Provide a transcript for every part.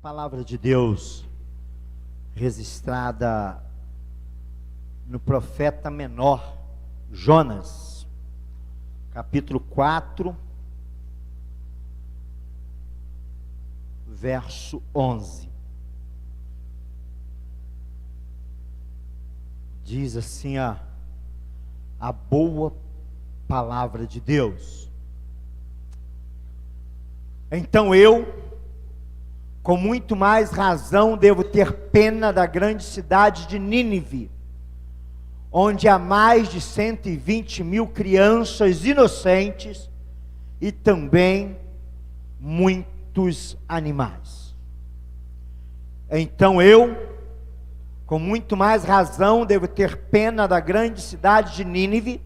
Palavra de Deus registrada no profeta menor Jonas, capítulo 4, verso 11. Diz assim a boa palavra de Deus: então eu, com muito mais razão, devo ter pena da grande cidade de Nínive, onde há mais de 120.000 crianças inocentes e também muitos animais. Então eu, com muito mais razão, devo ter pena da grande cidade de Nínive,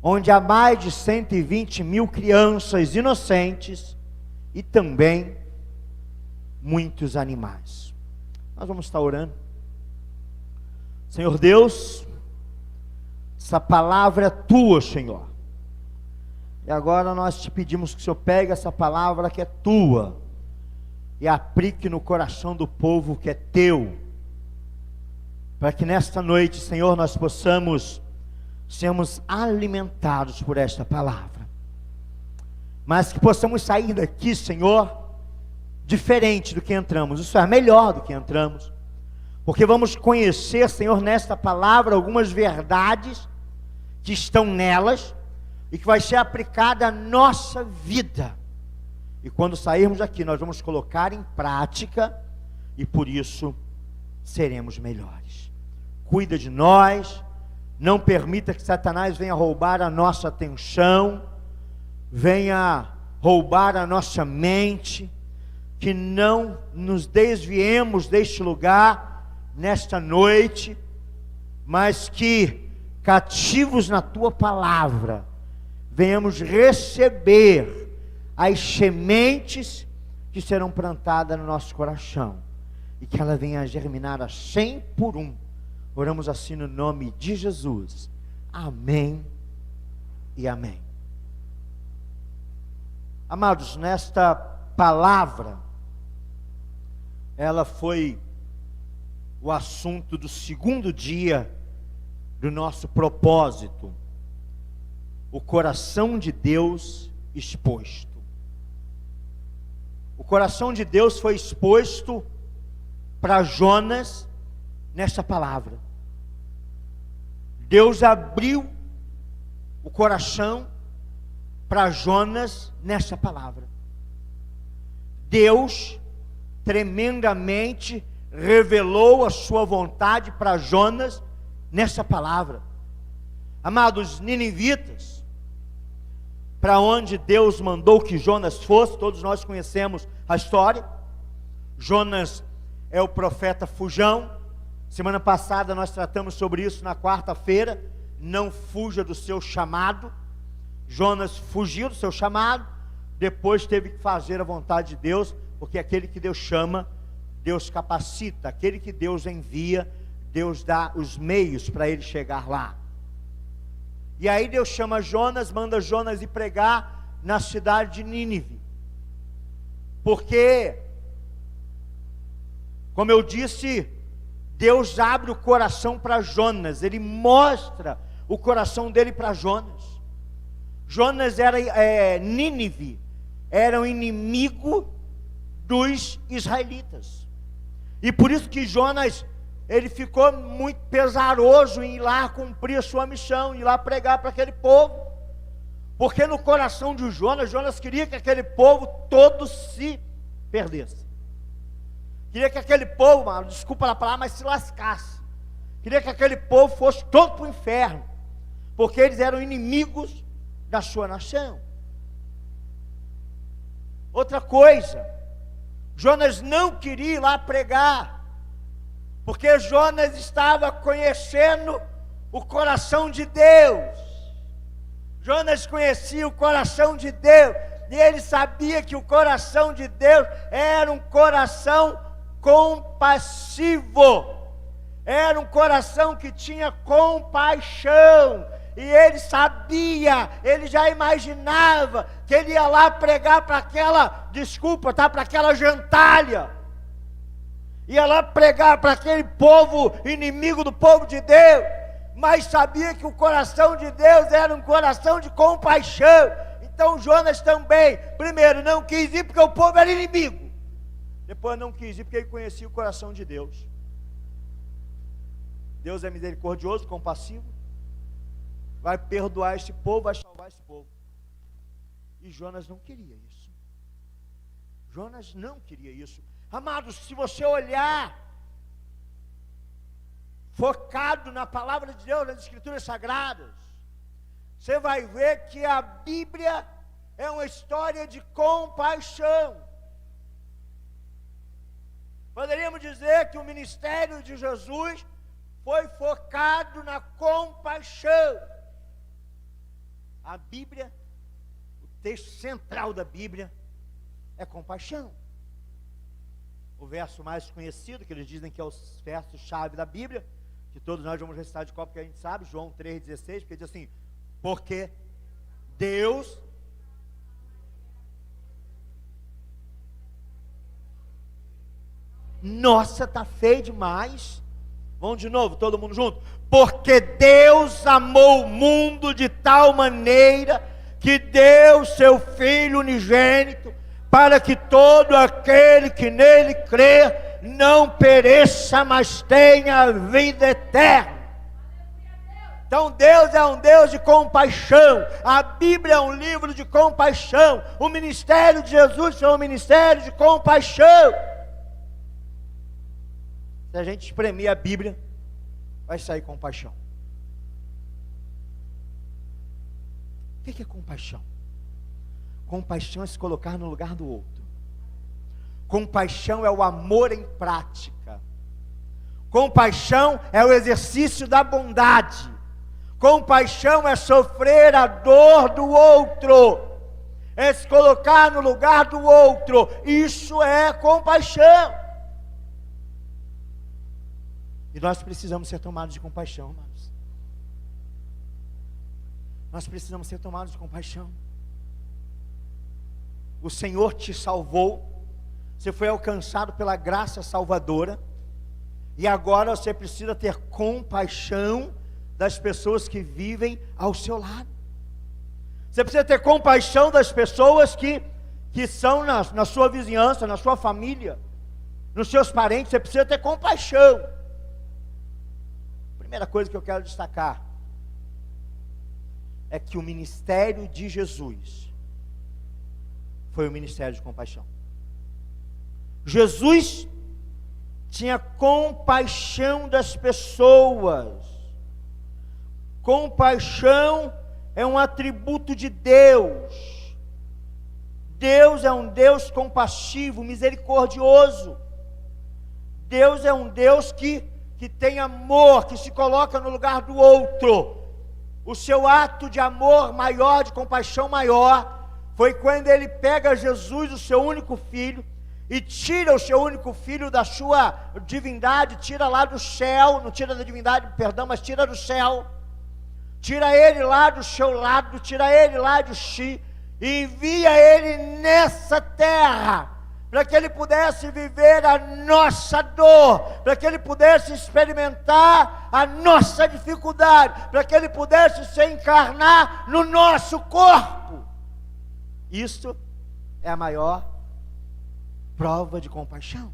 onde há mais de 120.000 crianças inocentes e também muitos animais. Nós vamos estar orando. Senhor Deus, essa palavra é tua, Senhor. E agora nós te pedimos que o Senhor pegue essa palavra que é tua e aplique no coração do povo que é teu, para que nesta noite, Senhor, nós possamos sermos alimentados por esta palavra, mas que possamos sair daqui, Senhor, diferente do que entramos. Isso é melhor do que entramos, porque vamos conhecer, Senhor, nesta palavra algumas verdades que estão nelas e que vai ser aplicada à nossa vida, e quando sairmos daqui nós vamos colocar em prática, e por isso seremos melhores. Cuida de nós, não permita que Satanás venha roubar a nossa atenção, venha roubar a nossa mente, que não nos desviemos deste lugar nesta noite, mas que, cativos na tua palavra, venhamos receber as sementes que serão plantadas no nosso coração, e que ela venha a germinar a 100 por 1. Oramos assim no nome de Jesus. Amém e amém. Amados, nesta palavra, ela foi o assunto do segundo dia do nosso propósito, o coração de Deus exposto. O coração de Deus foi exposto para Jonas nesta palavra. Deus abriu o coração para Jonas nessa palavra. Deus tremendamente revelou a sua vontade para Jonas nessa palavra. Amados, ninivitas, para onde Deus mandou que Jonas fosse, todos nós conhecemos a história. Jonas é o profeta fujão. Semana passada nós tratamos sobre isso na quarta-feira. Não fuja do seu chamado. Jonas fugiu do seu chamado, depois teve que fazer a vontade de Deus, porque aquele que Deus chama, Deus capacita. Aquele que Deus envia, Deus dá os meios para ele chegar lá. E aí Deus chama Jonas, manda Jonas ir pregar na cidade de Nínive, porque, como eu disse, Deus abre o coração para Jonas, Ele mostra o coração dele para Jonas. Jonas era, Nínive era um inimigo dos israelitas, e por isso que Jonas, ele ficou muito pesaroso em ir lá cumprir a sua missão, ir lá pregar para aquele povo, porque no coração de Jonas, Jonas queria que aquele povo todo se perdesse, queria que aquele povo, desculpa a palavra, mas se lascasse, queria que aquele povo fosse todo para o inferno, porque eles eram inimigos da sua nação. Outra coisa, Jonas não queria ir lá pregar, porque Jonas estava conhecendo o coração de Deus. Jonas conhecia o coração de Deus, e ele sabia que o coração de Deus era um coração compassivo, era um coração que tinha compaixão, e ele sabia, ele já imaginava que ele ia lá pregar para aquela, para aquela gentalha, ia lá pregar para aquele povo inimigo do povo de Deus, mas sabia que o coração de Deus era um coração de compaixão. Então Jonas também, primeiro não quis ir porque o povo era inimigo, depois não quis ir porque ele conhecia o coração de Deus. Deus é misericordioso, compassivo, vai perdoar este povo, vai salvar este povo. E Jonas não queria isso. Jonas não queria isso. Amados, se você olhar focado na palavra de Deus, nas escrituras sagradas, você vai ver que a Bíblia é uma história de compaixão. Poderíamos dizer que o ministério de Jesus foi focado na compaixão. A Bíblia, o texto central da Bíblia é compaixão. O verso mais conhecido, que eles dizem que é o verso-chave da Bíblia, que todos nós vamos recitar de cor, porque a gente sabe, João 3,16, porque diz assim: porque Deus... Nossa, tá feio demais. Vamos de novo, todo mundo junto. Porque Deus amou o mundo de tal maneira que deu seu Filho unigênito, para que todo aquele que nele crê não pereça, mas tenha a vida eterna. Então Deus é um Deus de compaixão. A Bíblia é um livro de compaixão. O ministério de Jesus é um ministério de compaixão. Se a gente espremer a Bíblia, vai sair compaixão. O que é compaixão? Compaixão é se colocar no lugar do outro. Compaixão é o amor em prática. Compaixão é o exercício da bondade. Compaixão é sofrer a dor do outro. É se colocar no lugar do outro. Isso é compaixão. E nós precisamos ser tomados de compaixão, amados. Nós precisamos ser tomados de compaixão. O Senhor te salvou. Você foi alcançado pela graça salvadora. E agora você precisa ter compaixão das pessoas que vivem ao seu lado. Você precisa ter compaixão das pessoas que são na sua vizinhança, na sua família, nos seus parentes. Você precisa ter compaixão. Primeira coisa que eu quero destacar é que o ministério de Jesus foi o ministério de compaixão. Jesus tinha compaixão das pessoas. Compaixão é um atributo de Deus. Deus é um Deus compassivo, misericordioso. Deus é um Deus que tem amor, que se coloca no lugar do outro. O seu ato de amor maior, de compaixão maior, foi quando ele pega Jesus, o seu único filho, e tira o seu único filho da sua divindade, tira lá do céu, não tira da divindade, perdão, mas tira do céu, tira ele lá do seu lado, tira ele lá de si, e envia ele nessa terra, para que ele pudesse viver a nossa dor, para que ele pudesse experimentar a nossa dificuldade, para que ele pudesse se encarnar no nosso corpo. Isso é a maior prova de compaixão.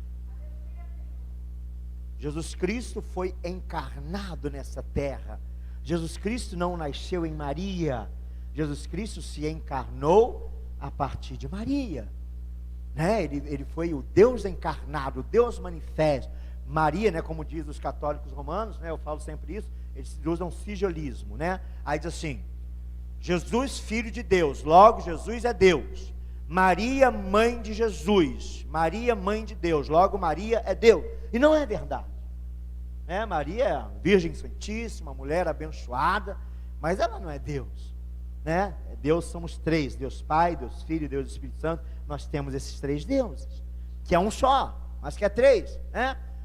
Jesus Cristo foi encarnado nessa terra. Jesus Cristo não nasceu em Maria. Jesus Cristo se encarnou a partir de Maria. Ele foi o Deus encarnado, o Deus manifesto. Maria, como diz os católicos romanos, eu falo sempre isso, eles usam sigilismo, aí diz assim: Jesus, filho de Deus, logo Jesus é Deus. Maria, mãe de Jesus. Maria, mãe de Deus, logo Maria é Deus. E não é verdade. Maria é a Virgem Santíssima, mulher abençoada, mas ela não é Deus. Deus somos três: Deus Pai, Deus Filho e Deus Espírito Santo. Nós temos esses três deuses, que é um só, mas que é três,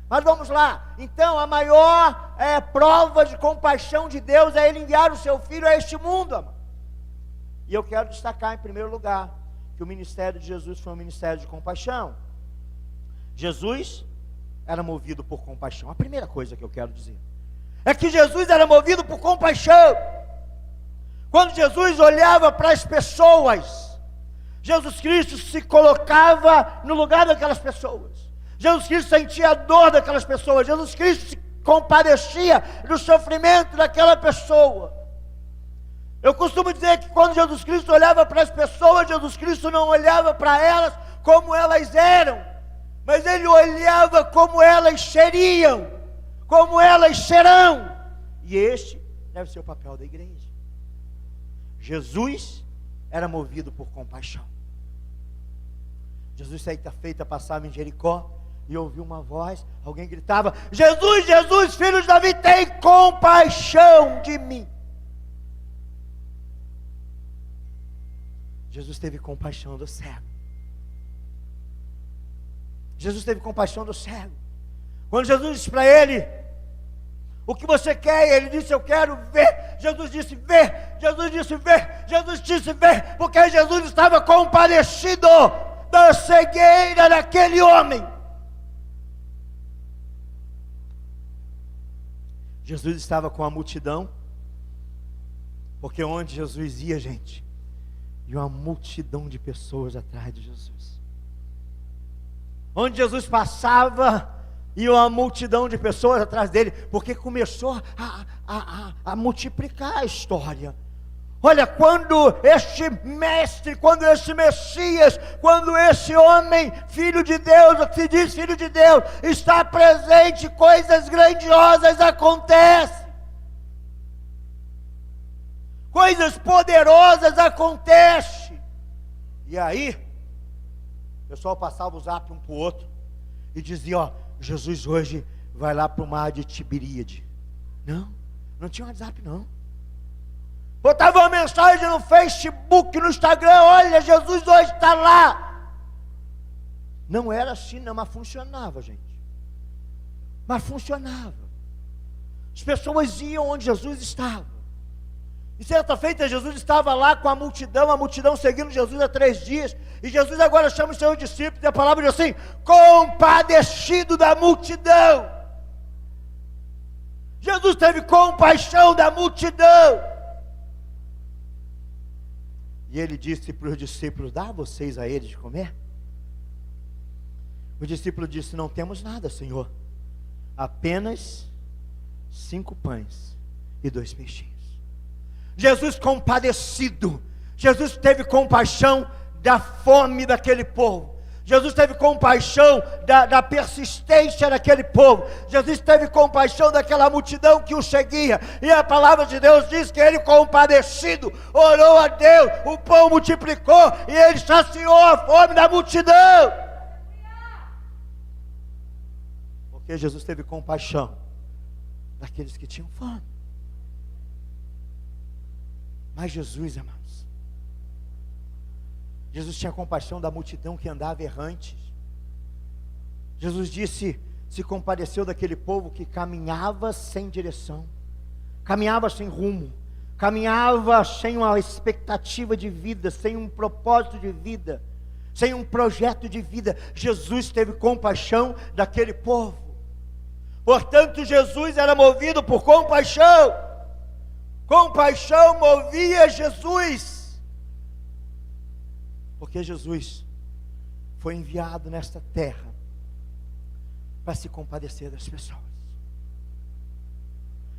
Mas vamos lá. Então a maior prova de compaixão de Deus é Ele enviar o seu Filho a este mundo, amado. E eu quero destacar em primeiro lugar que o ministério de Jesus foi um ministério de compaixão. Jesus era movido por compaixão. A primeira coisa que eu quero dizer é que Jesus era movido por compaixão. Quando Jesus olhava para as pessoas, Jesus Cristo se colocava no lugar daquelas pessoas. Jesus Cristo sentia a dor daquelas pessoas. Jesus Cristo se compadecia do sofrimento daquela pessoa. Eu costumo dizer que quando Jesus Cristo olhava para as pessoas, Jesus Cristo não olhava para elas como elas eram, mas Ele olhava como elas seriam, como elas serão. E este deve ser o papel da igreja. Jesus era movido por compaixão. Jesus, certa feita, passava em Jericó e ouviu uma voz, alguém gritava: Jesus, Jesus, filho de Davi, tem compaixão de mim. Jesus teve compaixão do cego. Jesus teve compaixão do cego. Quando Jesus disse para ele: o que você quer? Ele disse: eu quero ver. Jesus disse: vê. Jesus disse: vê. Jesus disse: vê. Porque Jesus estava compadecido da cegueira daquele homem. Jesus estava com a multidão, porque onde Jesus ia, gente, e uma multidão de pessoas atrás de Jesus. Onde Jesus passava, e uma multidão de pessoas atrás dele, porque começou a multiplicar a história. Olha, quando este mestre, quando este Messias, quando esse homem, filho de Deus, que se diz filho de Deus, está presente, coisas grandiosas acontecem. Coisas poderosas acontecem. E aí, o pessoal passava o zap um para o outro e dizia: ó, Jesus hoje vai lá para o mar de Tiberíade. Não tinha WhatsApp não. Botava uma mensagem no Facebook, no Instagram: olha, Jesus hoje está lá. Não era assim não, mas funcionava, gente. Mas funcionava. As pessoas iam onde Jesus estava. E certa feita Jesus estava lá com a multidão seguindo Jesus há 3 dias, e Jesus agora chama os seus discípulos, e a palavra diz assim: compadecido da multidão. Jesus teve compaixão da multidão. E ele disse para os discípulos: dá vocês a eles de comer? O discípulo disse: não temos nada, Senhor, apenas 5 pães e 2 peixinhos. Jesus compadecido, Jesus teve compaixão da fome daquele povo. Jesus teve compaixão da persistência daquele povo. Jesus teve compaixão daquela multidão que o seguia. E a palavra de Deus diz que ele, compadecido, orou a Deus, o pão multiplicou e ele saciou a fome da multidão. Porque Jesus teve compaixão daqueles que tinham fome. Mas Jesus, amados, Jesus tinha compaixão da multidão que andava errante. Jesus disse, se compadeceu daquele povo que caminhava sem direção, caminhava sem rumo, caminhava sem uma expectativa de vida, sem um propósito de vida, sem um projeto de vida. Jesus teve compaixão daquele povo. Portanto, Jesus era movido por compaixão. Compaixão movia Jesus, porque Jesus foi enviado nesta terra para se compadecer das pessoas.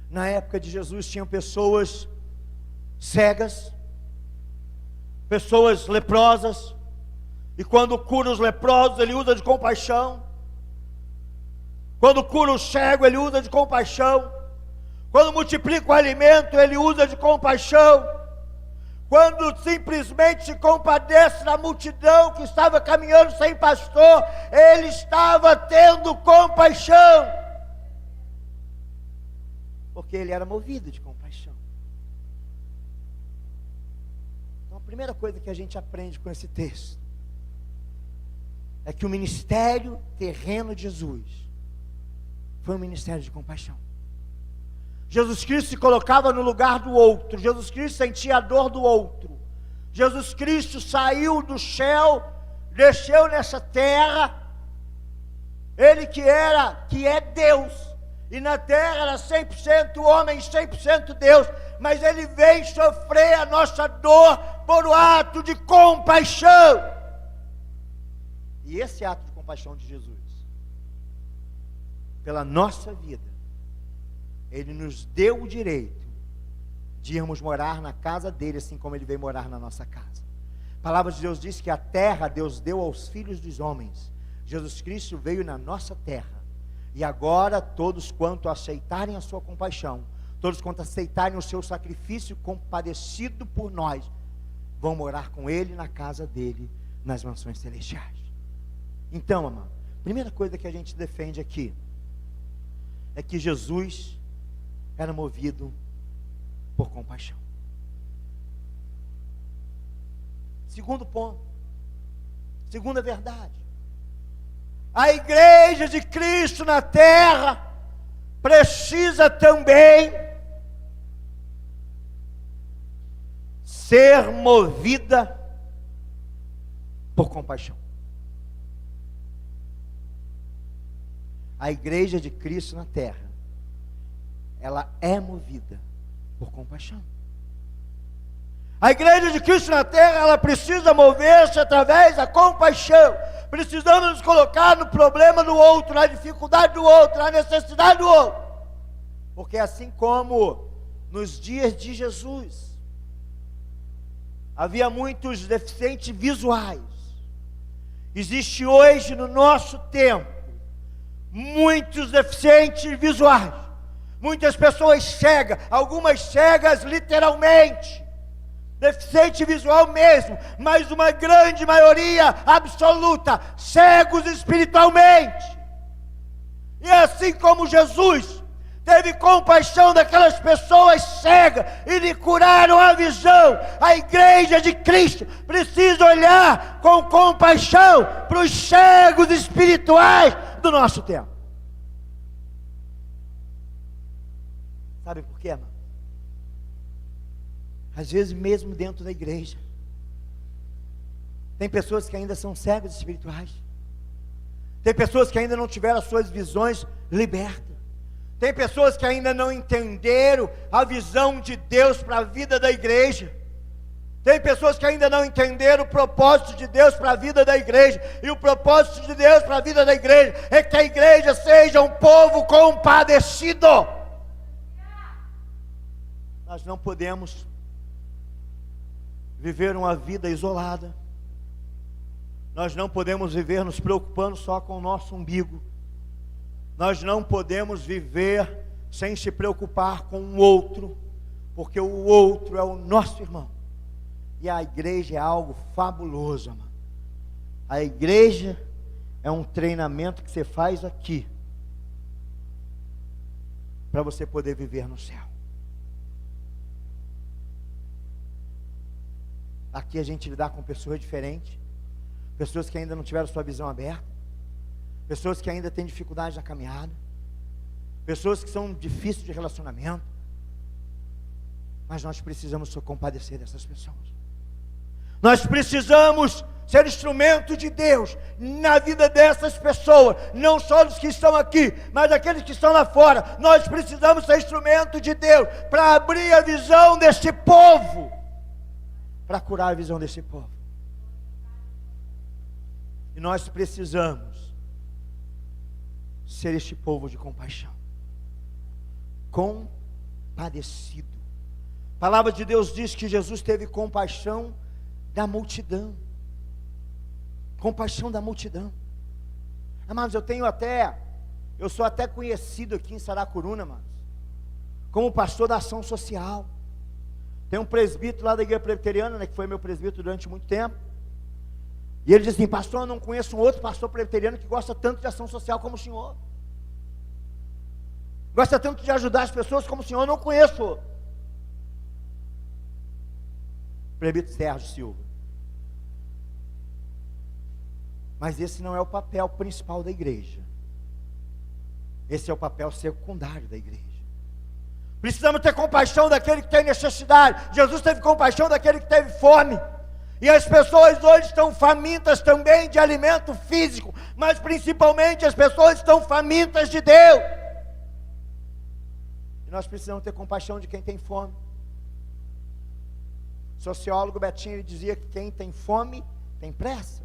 Na época de Jesus tinham pessoas cegas, pessoas leprosas, e quando cura os leprosos ele usa de compaixão. Quando cura o cego ele usa de compaixão. Quando multiplica o alimento, ele usa de compaixão. Quando simplesmente se compadece da multidão que estava caminhando sem pastor, ele estava tendo compaixão. Porque ele era movido de compaixão. Então a primeira coisa que a gente aprende com esse texto é que o ministério terreno de Jesus foi um ministério de compaixão. Jesus Cristo se colocava no lugar do outro. Jesus Cristo sentia a dor do outro. Jesus Cristo saiu do céu, desceu nessa terra Ele que é Deus, e na terra era 100% homem, 100% Deus, mas ele vem sofrer a nossa dor por um ato de compaixão. E esse ato de compaixão de Jesus, pela nossa vida, ele nos deu o direito de irmos morar na casa dele, assim como ele veio morar na nossa casa. A palavra de Deus diz que a terra Deus deu aos filhos dos homens. Jesus Cristo veio na nossa terra, e agora todos quanto aceitarem a sua compaixão, todos quanto aceitarem o seu sacrifício compadecido por nós, vão morar com ele na casa dele, nas mansões celestiais. Então, amado, a primeira coisa que a gente defende aqui é que Jesus era movido por compaixão. Segundo ponto, segunda verdade: a igreja de Cristo na terra precisa também ser movida por compaixão. A igreja de Cristo na terra, ela é movida por compaixão. A igreja de Cristo na terra, ela precisa mover-se através da compaixão. Precisamos nos colocar no problema do outro, na dificuldade do outro, na necessidade do outro. Porque assim como nos dias de Jesus, havia muitos deficientes visuais, existe hoje no nosso tempo muitos deficientes visuais, muitas pessoas cegas, algumas cegas literalmente, deficiente visual mesmo, mas uma grande maioria absoluta, cegos espiritualmente. E assim como Jesus teve compaixão daquelas pessoas cegas e lhe curaram a visão, a igreja de Cristo precisa olhar com compaixão para os cegos espirituais do nosso tempo. Sabe por quê, irmão? Às vezes mesmo dentro da igreja, tem pessoas que ainda são cegos espirituais, tem pessoas que ainda não tiveram as suas visões libertas, tem pessoas que ainda não entenderam a visão de Deus para a vida da igreja, tem pessoas que ainda não entenderam o propósito de Deus para a vida da igreja, e o propósito de Deus para a vida da igreja é que a igreja seja um povo compadecido. Nós não podemos viver uma vida isolada, nós não podemos viver nos preocupando só com o nosso umbigo, nós não podemos viver sem se preocupar com o outro, porque o outro é o nosso irmão, e a igreja é algo fabuloso, amado. A igreja é um treinamento que você faz aqui, para você poder viver no céu. Aqui a gente lidar com pessoas diferentes, pessoas que ainda não tiveram sua visão aberta, pessoas que ainda têm dificuldade na caminhada, pessoas que são difíceis de relacionamento, mas nós precisamos se compadecer dessas pessoas. Nós precisamos ser instrumento de Deus na vida dessas pessoas, não só dos que estão aqui, mas daqueles que estão lá fora. Nós precisamos ser instrumento de Deus para abrir a visão deste povo, para curar a visão desse povo. E nós precisamos ser este povo de compaixão, compadecido. A palavra de Deus diz que Jesus teve compaixão da multidão. Compaixão da multidão. Amados, eu sou até conhecido aqui em Saracuruna, amados, como pastor da ação social. Tem um presbítero lá da igreja presbiteriana, que foi meu presbítero durante muito tempo, e ele diz assim: pastor, eu não conheço um outro pastor presbiteriano que gosta tanto de ação social como o senhor, gosta tanto de ajudar as pessoas como o senhor. Eu não conheço outro. Presbítero Sérgio Silva. Mas esse não é o papel principal da igreja, esse é o papel secundário da igreja. Precisamos ter compaixão daquele que tem necessidade. Jesus teve compaixão daquele que teve fome. E as pessoas hoje estão famintas também de alimento físico, mas principalmente as pessoas estão famintas de Deus. E nós precisamos ter compaixão de quem tem fome. O sociólogo Betinho, ele dizia que quem tem fome tem pressa.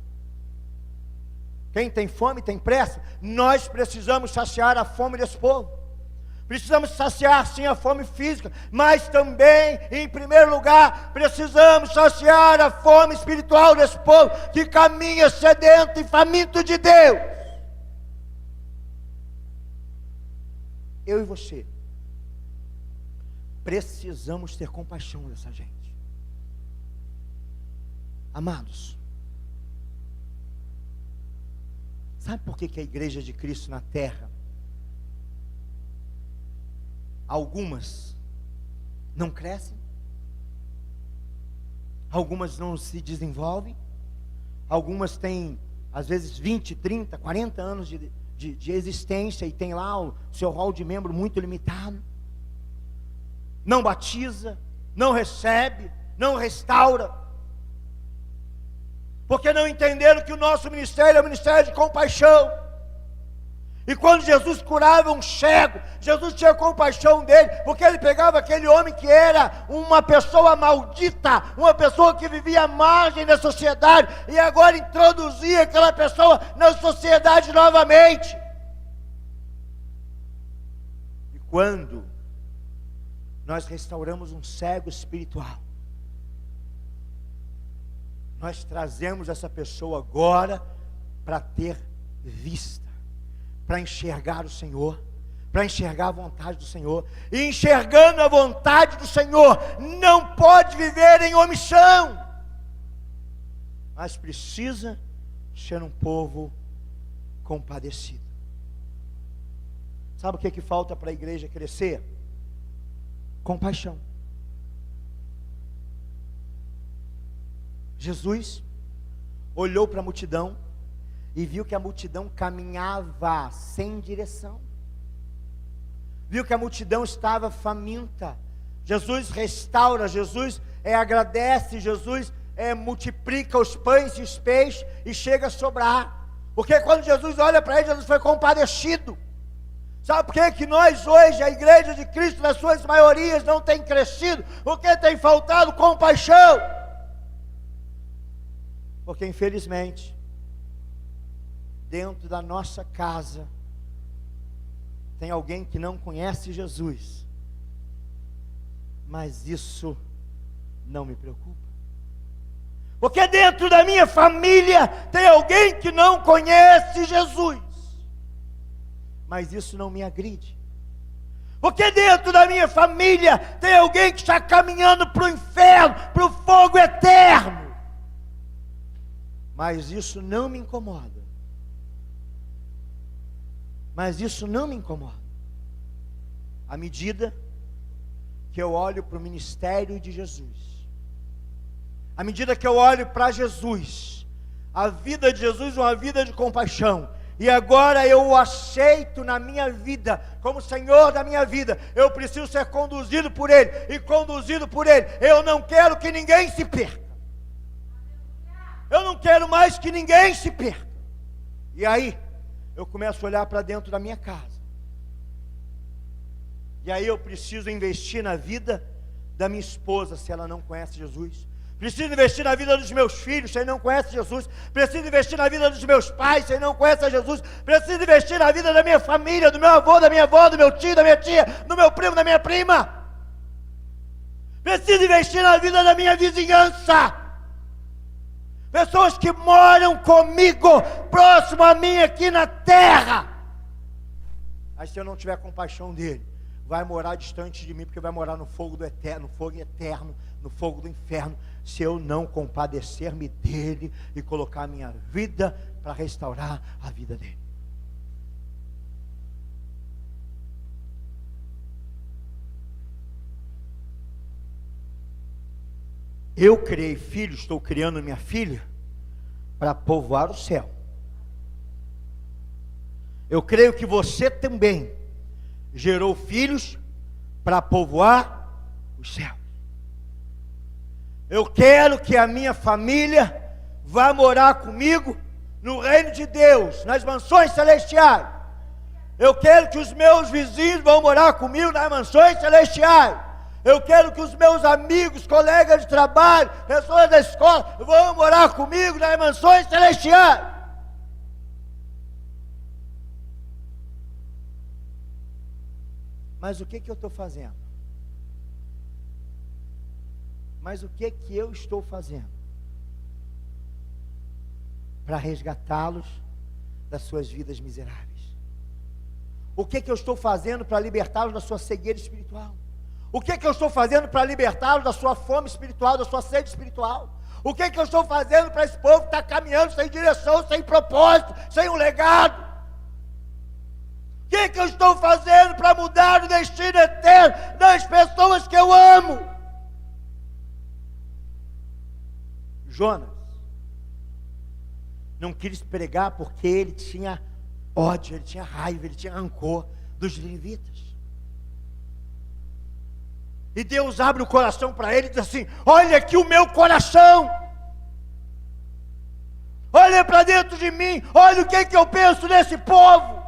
Quem tem fome tem pressa. Nós precisamos saciar a fome desse povo. Precisamos saciar sim a fome física, mas também, em primeiro lugar, precisamos saciar a fome espiritual desse povo que caminha sedento e faminto de Deus. Eu e você precisamos ter compaixão dessa gente. Amados, sabe por que a igreja de Cristo na terra, algumas não crescem, algumas não se desenvolvem, algumas têm às vezes 20, 30, 40 anos de existência e tem lá o seu rol de membro muito limitado, não batiza, não recebe, não restaura, porque não entenderam que o nosso ministério é um ministério de compaixão. E quando Jesus curava um cego, Jesus tinha compaixão dele, porque ele pegava aquele homem que era uma pessoa maldita, uma pessoa que vivia à margem da sociedade, e agora introduzia aquela pessoa na sociedade novamente. E quando nós restauramos um cego espiritual, nós trazemos essa pessoa agora para ter vista, para enxergar o Senhor, para enxergar a vontade do Senhor. E enxergando a vontade do Senhor, não pode viver em omissão, mas precisa ser um povo compadecido. Sabe o que falta para a igreja crescer? Compaixão. Jesus olhou para a multidão e viu que a multidão caminhava sem direção, viu que a multidão estava faminta. Jesus restaura, Jesus agradece, Jesus multiplica os pães e os peixes e chega a sobrar, porque quando Jesus olha para ele, Jesus foi compadecido. Sabe por que nós hoje, a igreja de Cristo, nas suas maiorias, não tem crescido? Porque tem faltado compaixão. Porque infelizmente, dentro da nossa casa, tem alguém que não conhece Jesus, mas isso não me preocupa, porque dentro da minha família tem alguém que não conhece Jesus, mas isso não me agride, porque dentro da minha família tem alguém que está caminhando para o inferno, para o fogo eterno, mas isso não me incomoda. Mas isso não me incomoda. À medida que eu olho para o ministério de Jesus, à medida que eu olho para Jesus, a vida de Jesus é uma vida de compaixão, e agora eu o aceito na minha vida, como Senhor da minha vida, eu preciso ser conduzido por Ele, e conduzido por Ele, eu não quero que ninguém se perca, eu não quero mais que ninguém se perca. E aí, eu começo a olhar para dentro da minha casa, e aí eu preciso investir na vida da minha esposa, se ela não conhece Jesus. Preciso investir na vida dos meus filhos, se ele não conhece Jesus. Preciso investir na vida dos meus pais, se ele não conhece Jesus. Preciso investir na vida da minha família, do meu avô, da minha avó, do meu tio, da minha tia, do meu primo, da minha prima. Preciso investir na vida da minha vizinhança. Pessoas que moram comigo, próximo a mim aqui na terra. Mas se eu não tiver compaixão dele, vai morar distante de mim, porque vai morar no fogo do eterno, no fogo eterno, no fogo do inferno, se eu não compadecer-me dele e colocar a minha vida para restaurar a vida dele. Eu criei filhos, estou criando minha filha para povoar o céu. Eu creio que você também gerou filhos para povoar o céu. Eu quero que a minha família vá morar comigo no reino de Deus, nas mansões celestiais. Eu quero que os meus vizinhos vão morar comigo nas mansões celestiais. Eu quero que os meus amigos, colegas de trabalho, pessoas da escola, vão morar comigo nas mansões celestiais. Mas o que eu estou fazendo? Mas o que eu estou fazendo para resgatá-los das suas vidas miseráveis? O que eu estou fazendo para libertá-los da sua cegueira espiritual? O que eu estou fazendo para libertá-los da sua fome espiritual, da sua sede espiritual? O que eu estou fazendo para esse povo que está caminhando sem direção, sem propósito, sem um legado? O que eu estou fazendo para mudar o destino eterno das pessoas que eu amo? Jonas não quis pregar porque ele tinha ódio, ele tinha raiva, ele tinha rancor dos ninivitas. E Deus abre o coração para ele e diz assim: olha aqui o meu coração, olha para dentro de mim, olha o que eu penso nesse povo.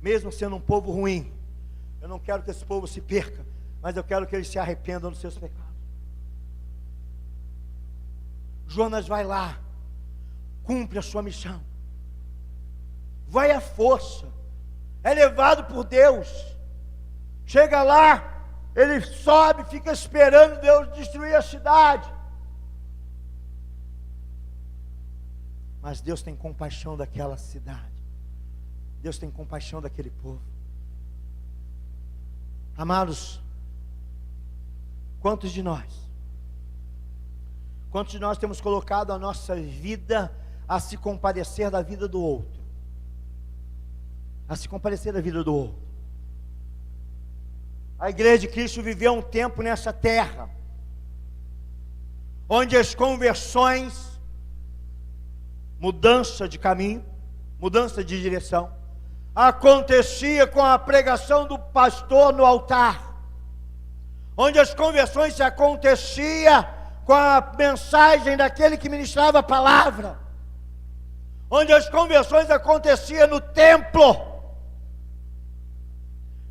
Mesmo sendo um povo ruim, eu não quero que esse povo se perca, mas eu quero que eles se arrependam dos seus pecados. Jonas vai lá, cumpre a sua missão, vai à força, é levado por Deus. Chega lá, ele sobe, fica esperando Deus destruir a cidade. Mas Deus tem compaixão daquela cidade. Deus tem compaixão daquele povo. Amados, quantos de nós temos colocado a nossa vida a se compadecer da vida do outro? A se compadecer da vida do outro. A igreja de Cristo viveu um tempo nessa terra, onde as conversões, mudança de caminho, mudança de direção, acontecia com a pregação do pastor no altar, onde as conversões se acontecia com a mensagem daquele que ministrava a palavra, onde as conversões aconteciam no templo.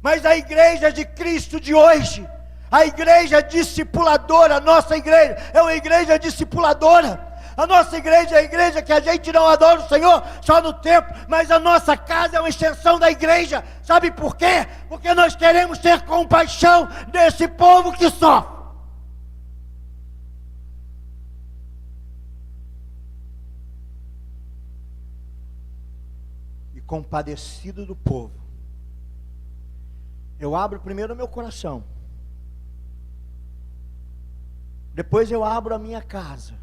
Mas a igreja de Cristo de hoje, a igreja discipuladora, a nossa igreja é uma igreja discipuladora. A nossa igreja é a igreja que a gente não adora o Senhor só no templo, mas a nossa casa é uma extensão da igreja. Sabe por quê? Porque nós queremos ter compaixão desse povo que sofre. E compadecido do povo, eu abro primeiro o meu coração, depois eu abro a minha casa,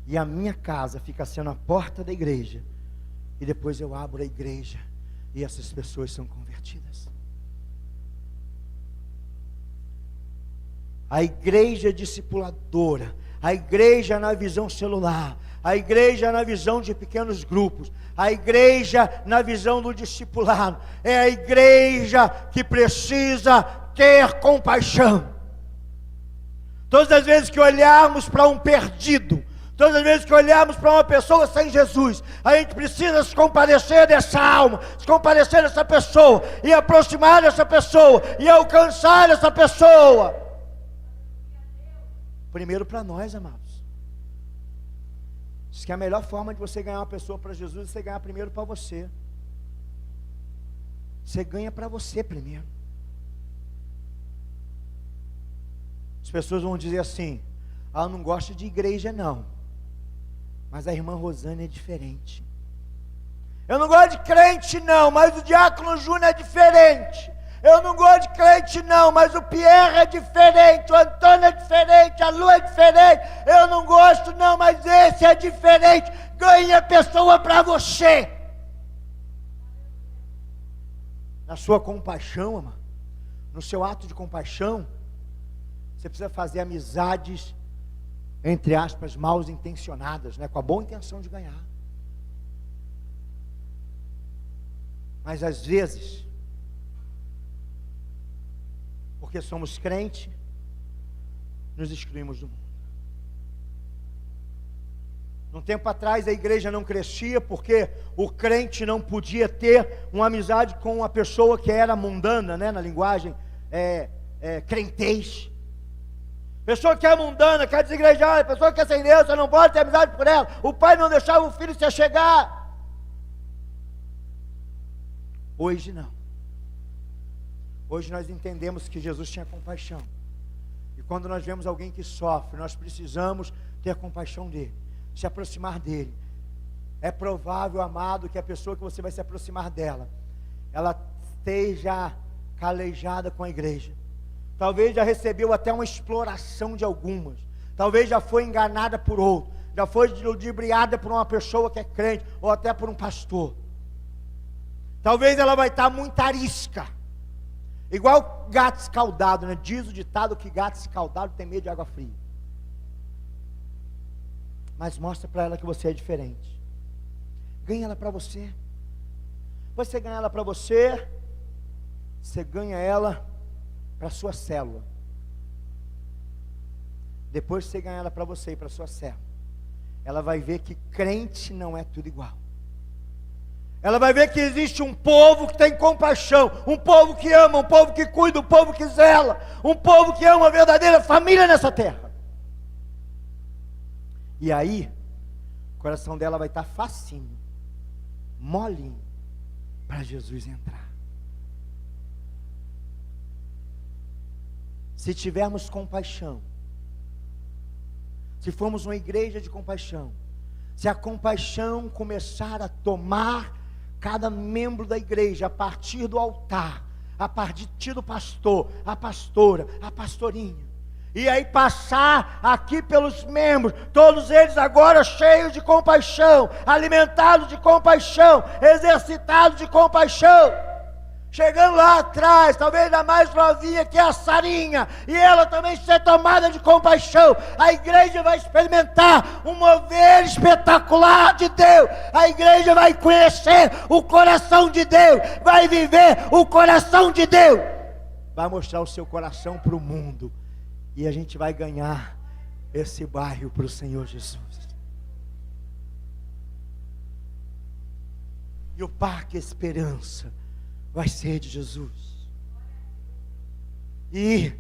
e a minha casa fica sendo a porta da igreja, e depois eu abro a igreja, e essas pessoas são convertidas. A igreja discipuladora, a igreja na visão celular, a igreja na visão de pequenos grupos, a igreja na visão do discipulado, é a igreja que precisa ter compaixão. Todas as vezes que olharmos para um perdido, todas as vezes que olharmos para uma pessoa sem Jesus, a gente precisa se compadecer dessa alma, se compadecer dessa pessoa, e aproximar dessa pessoa, e alcançar essa pessoa. Primeiro para nós, amados. Diz que a melhor forma de você ganhar uma pessoa para Jesus é você ganhar primeiro para você. Você ganha para você primeiro. As pessoas vão dizer assim: eu não gosto de igreja não, mas a irmã Rosane é diferente. Eu não gosto de crente não, mas o diácono Júnior é diferente. Eu não gosto de crente não, mas o Pierre é diferente, o Antônio é diferente, a Lu é diferente. Eu não gosto não, mas esse é diferente. Ganhe a pessoa para você. Na sua compaixão, amado, no seu ato de compaixão, você precisa fazer amizades, entre aspas, mal intencionadas, né? Com a boa intenção de ganhar. Mas às vezes porque somos crente, nos excluímos do mundo. Um tempo atrás a igreja não crescia porque o crente não podia ter uma amizade com uma pessoa que era mundana, né? Na linguagem crentez. Pessoa que é mundana, quer desigrejar, pessoa que é sem Deus, você não pode ter amizade por ela. O pai não deixava o filho se achegar. Hoje não. Hoje nós entendemos que Jesus tinha compaixão. E quando nós vemos alguém que sofre, nós precisamos ter compaixão dele, se aproximar dele. É provável, amado, que a pessoa que você vai se aproximar dela, ela esteja calejada com a igreja. Talvez já recebeu até uma exploração de algumas. Talvez já foi enganada por outro. Já foi ludibriada por uma pessoa que é crente, ou até por um pastor. Talvez ela vai estar muito arisca. Igual gato escaldado, né? Diz o ditado que gato escaldado tem medo de água fria. Mas mostra para ela que você é diferente. Ganha ela para você. Você ganha ela para você, você ganha ela para a sua célula. Depois você ganha ela para você e para a sua célula. Ela vai ver que crente não é tudo igual. Ela vai ver que existe um povo que tem compaixão, um povo que ama, um povo que cuida, um povo que zela, um povo que é uma verdadeira família nessa terra. E aí, o coração dela vai estar facinho, molinho, para Jesus entrar. Se tivermos compaixão, se formos uma igreja de compaixão, se a compaixão começar a tomar cada membro da igreja, a partir do altar, a partir do pastor, a pastora, a pastorinha, e aí passar aqui pelos membros, todos eles agora cheios de compaixão, alimentados de compaixão, exercitados de compaixão. Chegando lá atrás, talvez a mais novinha, que é a Sarinha, e ela também ser tomada de compaixão. A igreja vai experimentar um mover espetacular de Deus. A igreja vai conhecer o coração de Deus, vai viver o coração de Deus, vai mostrar o seu coração para o mundo, e a gente vai ganhar esse bairro para o Senhor Jesus. E o Parque Esperança vai ser de Jesus. E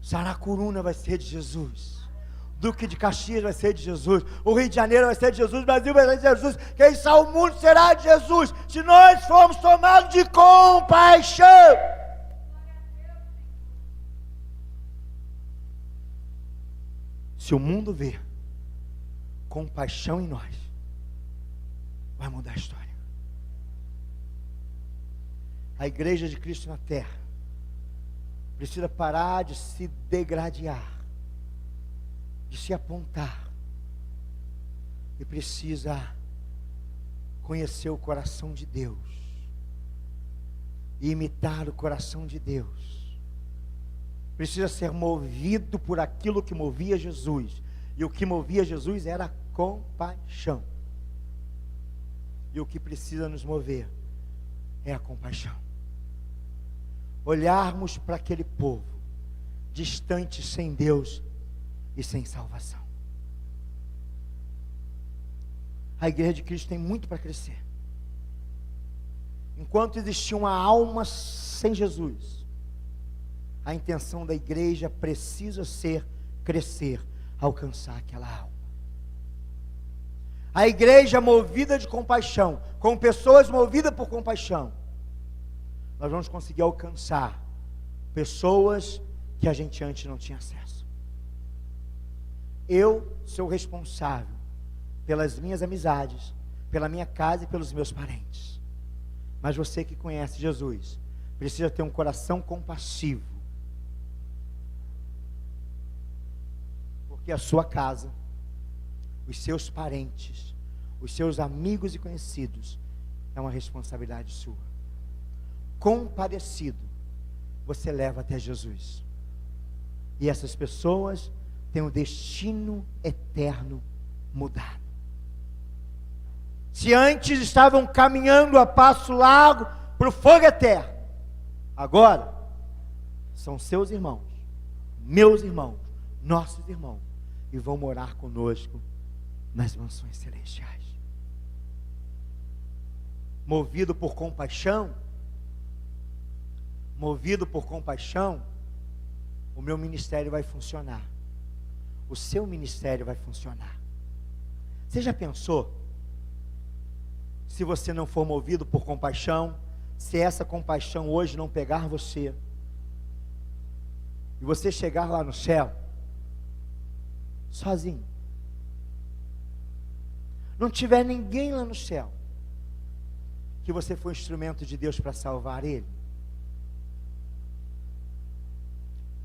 Saracuruna vai ser de Jesus. Duque de Caxias vai ser de Jesus. O Rio de Janeiro vai ser de Jesus. O Brasil vai ser de Jesus. Quem sabe o mundo será de Jesus, se nós formos tomados de compaixão. Se o mundo ver compaixão em nós, vai mudar a história. A igreja de Cristo na terra precisa parar de se degradar, de se apontar, e precisa conhecer o coração de Deus e imitar o coração de Deus. Precisa ser movido por aquilo que movia Jesus, e o que movia Jesus era compaixão. E o que precisa nos mover é a compaixão. Olharmos para aquele povo distante, sem Deus e sem salvação. A igreja de Cristo tem muito para crescer. Enquanto existir uma alma sem Jesus, a intenção da igreja precisa ser crescer, alcançar aquela alma. A igreja movida de compaixão, com pessoas movidas por compaixão, nós vamos conseguir alcançar pessoas que a gente antes não tinha acesso. Eu sou responsável pelas minhas amizades, pela minha casa e pelos meus parentes. Mas você que conhece Jesus, precisa ter um coração compassivo. Porque a sua casa, os seus parentes, os seus amigos e conhecidos, é uma responsabilidade sua. Compadecido, você leva até Jesus. E essas pessoas têm o destino eterno mudado. Se antes estavam caminhando a passo largo para o fogo eterno, agora são seus irmãos, meus irmãos, nossos irmãos, e vão morar conosco nas mansões celestiais. Movido por compaixão, o meu ministério vai funcionar. O seu ministério vai funcionar. Você já pensou? Se você não for movido por compaixão, se essa compaixão hoje não pegar você, e você chegar lá no céu, sozinho, não tiver ninguém lá no céu, que você foi instrumento de Deus para salvar ele.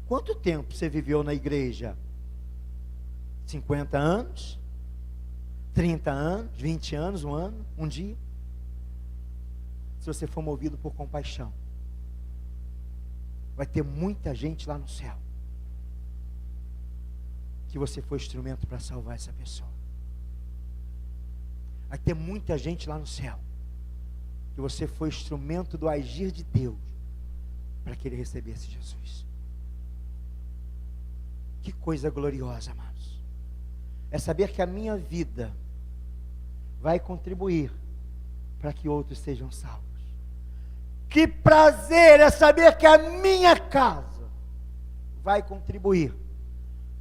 Quanto tempo você viveu na igreja? 50 anos? 30 anos? 20 anos? Um ano? Um dia? Se você for movido por compaixão, vai ter muita gente lá no céu, que você foi instrumento para salvar essa pessoa. Vai ter muita gente lá no céu, que você foi instrumento do agir de Deus, para que ele recebesse Jesus. Que coisa gloriosa, amados. É saber que a minha vida vai contribuir para que outros sejam salvos. Que prazer é saber que a minha casa vai contribuir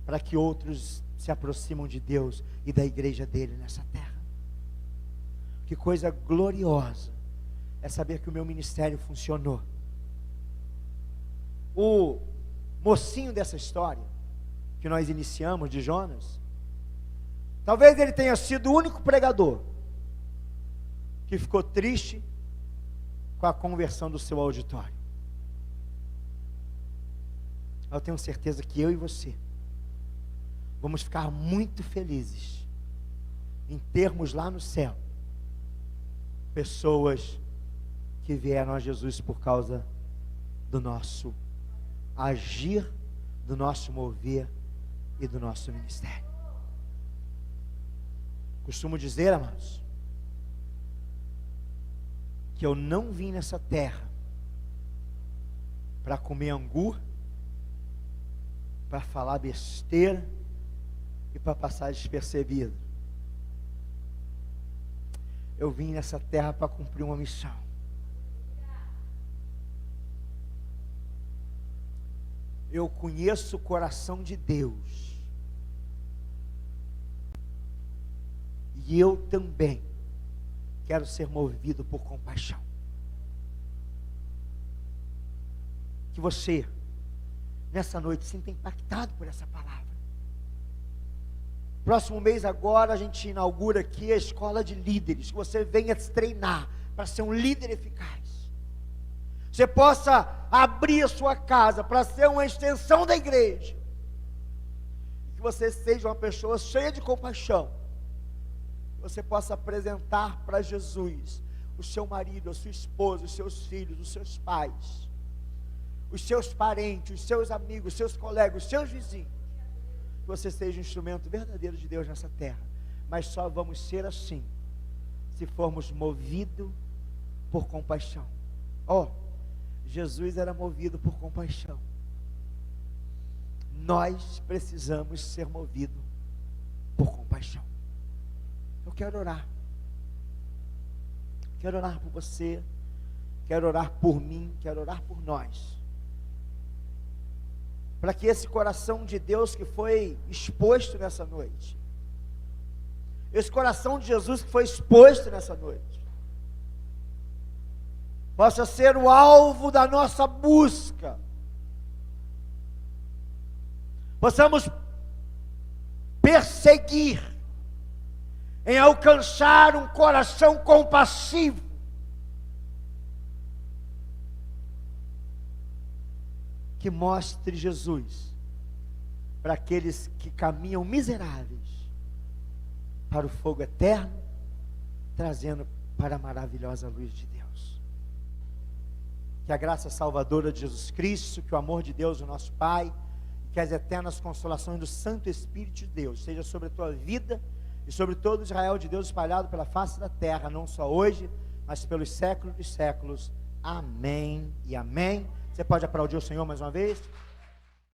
para que outros se aproximam de Deus e da igreja dele nessa terra. Que coisa gloriosa é saber que o meu ministério funcionou. O mocinho dessa história que nós iniciamos, de Jonas, talvez ele tenha sido o único pregador que ficou triste com a conversão do seu auditório. Eu tenho certeza que eu e você vamos ficar muito felizes em termos lá no céu pessoas que vieram a Jesus por causa do nosso agir, do nosso mover e do nosso ministério. Costumo dizer, amados, que eu não vim nessa terra para comer angu, para falar besteira e para passar despercebido. Eu vim nessa terra para cumprir uma missão. Eu conheço o coração de Deus. E eu também quero ser movido por compaixão. Que você, nessa noite, se sinta impactado por essa palavra. Próximo mês agora a gente inaugura aqui a escola de líderes. Que você venha se treinar para ser um líder eficaz. Você possa abrir a sua casa para ser uma extensão da igreja. Que você seja uma pessoa cheia de compaixão. Que você possa apresentar para Jesus o seu marido, a sua esposa, os seus filhos, os seus pais, os seus parentes, os seus amigos, os seus colegas, os seus vizinhos. Que você seja um instrumento verdadeiro de Deus nessa terra. Mas só vamos ser assim se formos movidos por compaixão. Jesus era movido por compaixão. Nós precisamos ser movidos por compaixão. Eu quero orar. Quero orar por você. Quero orar por mim. Quero orar por nós. Para que esse coração de Deus que foi exposto nessa noite, esse coração de Jesus que foi exposto nessa noite, possa ser o alvo da nossa busca. Possamos perseguir em alcançar um coração compassivo, que mostre Jesus para aqueles que caminham miseráveis para o fogo eterno, trazendo para a maravilhosa luz de Deus. Que a graça salvadora de Jesus Cristo, que o amor de Deus, o nosso Pai, que as eternas consolações do Santo Espírito de Deus seja sobre a tua vida e sobre todo Israel de Deus espalhado pela face da terra, não só hoje, mas pelos séculos dos séculos. Amém e amém. Você pode aplaudir o Senhor mais uma vez?